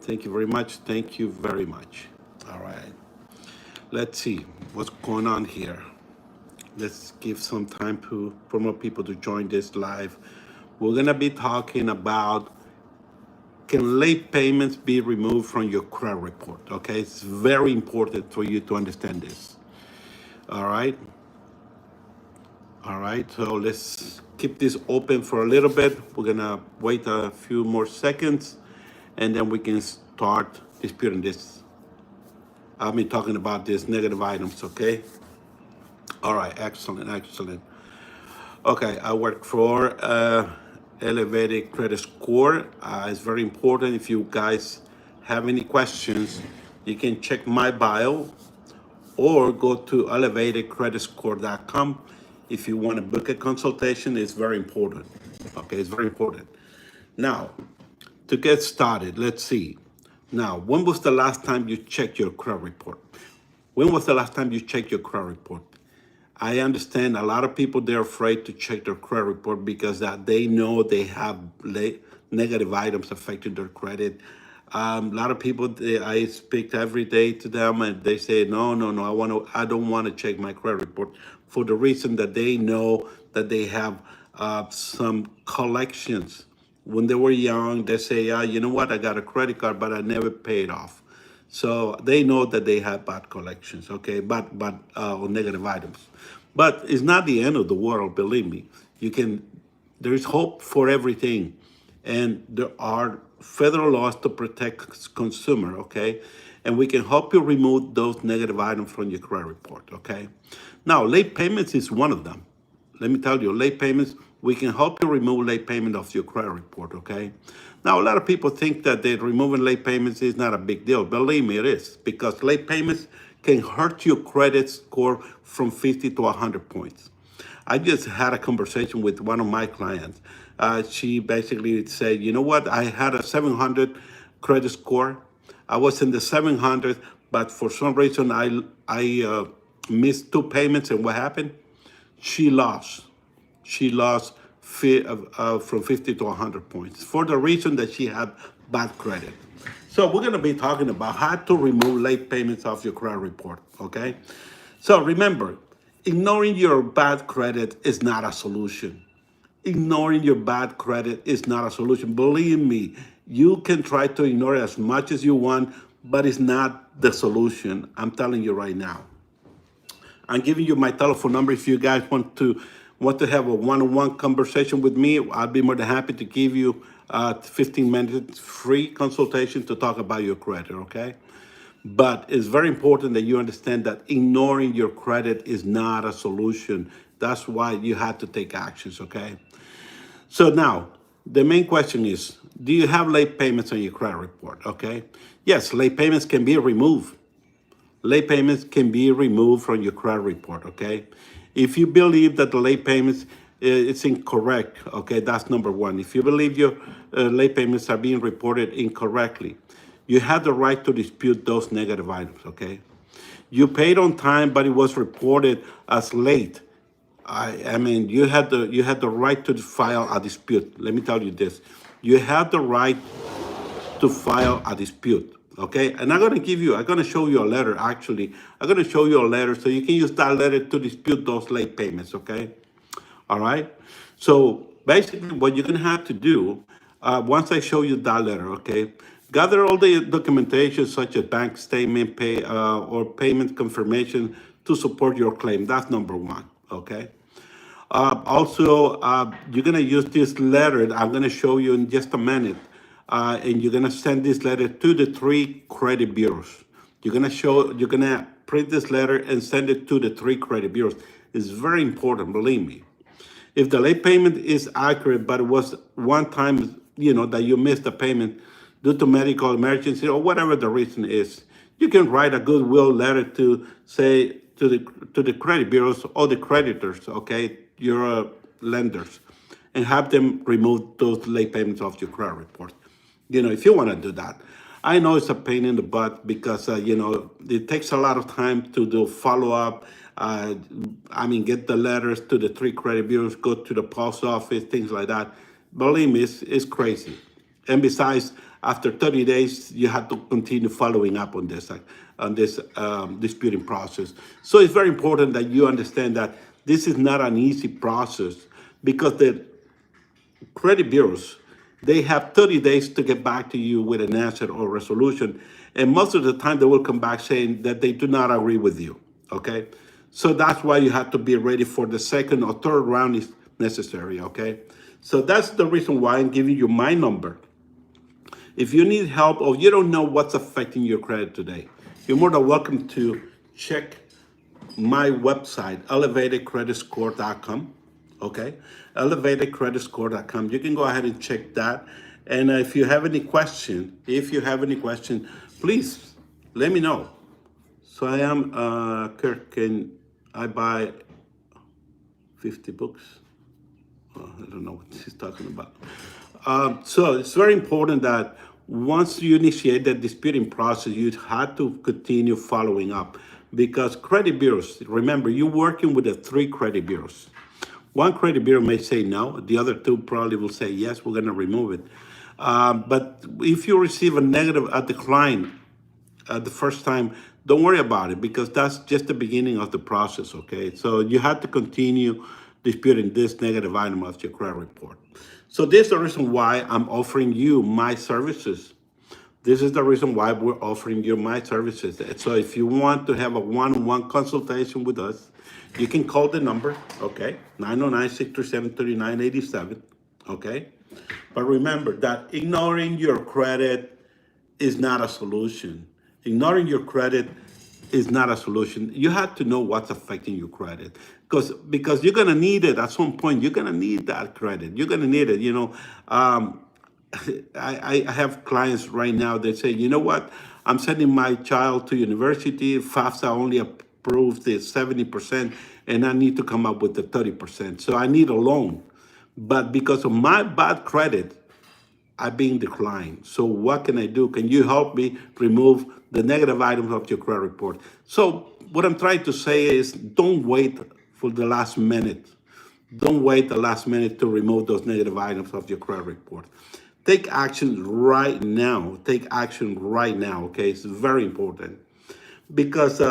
Thank you very much. Thank you very much. All right. Let's see what's going on here. Let's give some time for more people to join this live. We're going to be talking about, can late payments be removed from your credit report? Okay. It's very important for you to understand this. All right. All right. So let's keep this open for a little bit. We're going to wait a few more seconds and then we can start disputing this. I've been talking about these negative items, okay? All right, excellent, excellent. Okay, I work for Elevated Credit Score. It's very important. If you guys have any questions, you can check my bio or go to elevatedcreditscore.com. If you want to book a consultation, it's very important. Okay, it's very important. Now, to get started, let's see. Now, when was the last time you checked your credit report? When was the last time you checked your credit report? I understand a lot of people, they're afraid to check their credit report because that they know they have negative items affecting their credit. A lot of people, I speak every day to them, and they say, no, no, no, I don't want to check my credit report for the reason that they know that they have some collections. When they were young, they say, yeah, you know what, I got a credit card, but I never paid off. So they know that they have bad collections, okay, but or negative items. But it's not the end of the world, believe me. You can, there is hope for everything, and there are federal laws to protect consumer, okay, and we can help you remove those negative items from your credit report, okay. Now, late payments is one of them. Let me tell you, late payments, we can help you remove late payment off your credit report, okay? Now, a lot of people think that removing late payments is not a big deal. Believe me, it is, because late payments can hurt your credit score from 50 to 100 points. I just had a conversation with one of my clients. She basically said, you know what, I had a 700 credit score. I was in the 700, but for some reason I missed two payments, and what happened? She lost. She lost from 50 to 100 points for the reason that she had bad credit. So we're going to be talking about how to remove late payments off your credit report, okay? So remember, ignoring your bad credit is not a solution. Ignoring your bad credit is not a solution. Believe me, you can try to ignore it as much as you want, but it's not the solution. I'm telling you right now. I'm giving you my telephone number. If you guys want to have a one-on-one conversation with me, I'll be more than happy to give you 15 minutes free consultation to talk about your credit, okay? But it's very important that you understand that ignoring your credit is not a solution. That's why you have to take actions, okay? So now, the main question is, do you have late payments on your credit report, okay? Yes, late payments can be removed. Late payments can be removed from your credit report, okay? If you believe that the late payments it's incorrect, okay, that's number one. If you believe your late payments are being reported incorrectly, you have the right to dispute those negative items, okay? You paid on time, but it was reported as late. I mean, you had the right to file a dispute. Let me tell you this: you have the right to file a dispute. Okay, and I'm gonna show you a letter. Actually, I'm gonna show you a letter so you can use that letter to dispute those late payments. Okay, all right. So basically, what you're gonna have to do once I show you that letter, okay, gather all the documentation such as bank statement, pay or payment confirmation to support your claim. That's number one. Okay. Also, you're gonna use this letter that I'm gonna show you in just a minute, and you're gonna send this letter to the three credit bureaus. You're gonna print this letter and send it to the three credit bureaus. It's very important, believe me. If the late payment is accurate, but it was one time, that you missed the payment due to medical emergency or whatever the reason is, you can write a goodwill letter to say to the credit bureaus or the creditors, okay, your lenders, and have them remove those late payments off your credit report. If you want to do that. I know it's a pain in the butt because, it takes a lot of time to do follow up. Get the letters to the three credit bureaus, go to the post office, things like that. Believe me, it's crazy. And besides, after 30 days, you have to continue following up on this disputing process. So it's very important that you understand that this is not an easy process because the credit bureaus, they have 30 days to get back to you with an answer or resolution. And most of the time, they will come back saying that they do not agree with you. Okay? So that's why you have to be ready for the second or third round is necessary. Okay? So that's the reason why I'm giving you my number. If you need help or you don't know what's affecting your credit today, you're more than welcome to check my website, elevatedcreditscore.com. Okay, elevatedcreditscore.com. You can go ahead and check that. And if you have any question, please let me know. So I am Kirk, and I buy 50 books. Oh, I don't know what he's talking about. So it's very important that once you initiate the disputing process, you have to continue following up because credit bureaus, remember, you're working with the 3 credit bureaus. One credit bureau may say no, the other 2 probably will say yes, we're going to remove it. But if you receive a decline the first time, don't worry about it because that's just the beginning of the process, okay? So you have to continue disputing this negative item of your credit report. So this is the reason why I'm offering you my services. This is the reason why we're offering you my services. So if you want to have a one-on-one consultation with us, you can call the number, okay? 909-637-3987, okay? But remember that ignoring your credit is not a solution. Ignoring your credit is not a solution. You have to know what's affecting your credit because you're gonna need it at some point. You're gonna need that credit. You're gonna need it. I have clients right now that say, you know what, I'm sending my child to university. FAFSA only approved the 70%, and I need to come up with the 30%. So I need a loan, but because of my bad credit, I'm being declined. So what can I do? Can you help me remove the negative items of your credit report? So what I'm trying to say is don't wait for the last minute. Don't wait the last minute to remove those negative items of your credit report. Take action right now. Take action right now, okay? It's very important because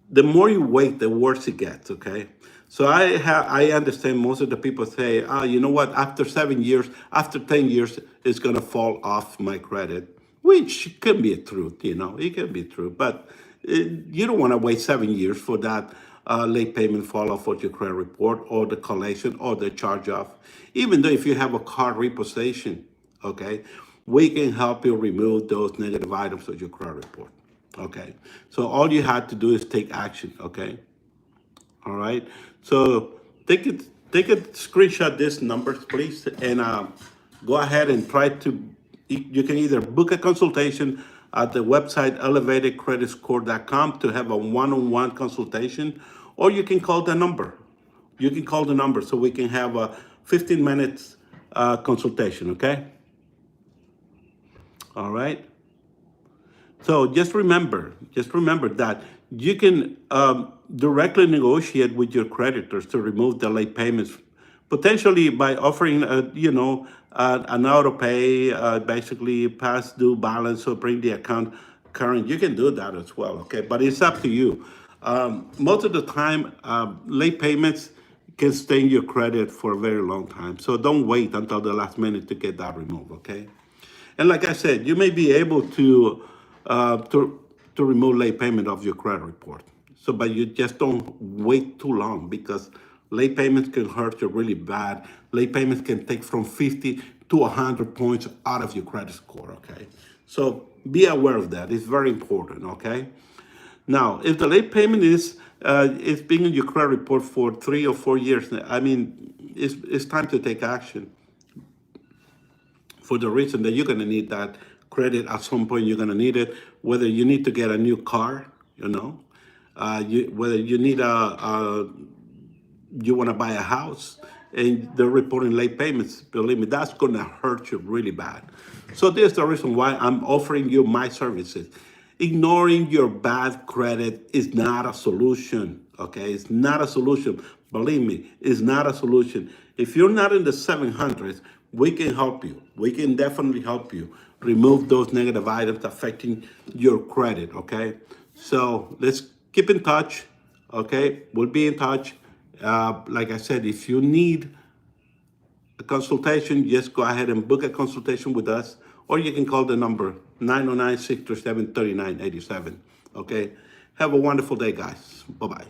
the more you wait, the worse it gets, okay? So I understand most of the people say, oh, you know what, after 7 years, after 10 years, it's gonna fall off my credit, which can be a truth, it can be true, but you don't wanna wait 7 years for that late payment fall off of your credit report or the collection or the charge off. Even though if you have a card repossession, okay, we can help you remove those negative items of your credit report. Okay, so all you have to do is take action. Okay, all right. So take a screenshot this numbers, please, and go ahead and try to. You can either book a consultation at the website elevatedcreditscore.com to have a one-on-one consultation, or you can call the number. You can call the number so we can have a 15 minutes consultation. Okay. All right. So just remember that you can directly negotiate with your creditors to remove the late payments, potentially by offering, an auto pay, basically past due balance or bring the account current. You can do that as well, okay? But it's up to you. Most of the time, late payments can stay in your credit for a very long time. So don't wait until the last minute to get that removed, okay? And like I said, you may be able to remove late payment of your credit report. So, but you just don't wait too long because late payments can hurt you really bad. Late payments can take from 50 to 100 points out of your credit score, okay? So be aware of that. It's very important, okay? Now, if the late payment is it's been in your credit report for 3 or 4 years, I mean, it's time to take action for the reason that you're going to need that credit at some point. You're going to need it, whether you need to get a new car, whether you need you want to buy a house and they're reporting late payments. Believe me, that's going to hurt you really bad. So this is the reason why I'm offering you my services. Ignoring your bad credit is not a solution, okay? It's not a solution. Believe me, it's not a solution. If you're not in the 700s, we can help you. We can definitely help you remove those negative items affecting your credit, okay? So let's keep in touch, okay? We'll be in touch. Like I said, if you need a consultation, just go ahead and book a consultation with us, or you can call the number 909-637-3987, okay? Have a wonderful day, guys. Bye-bye.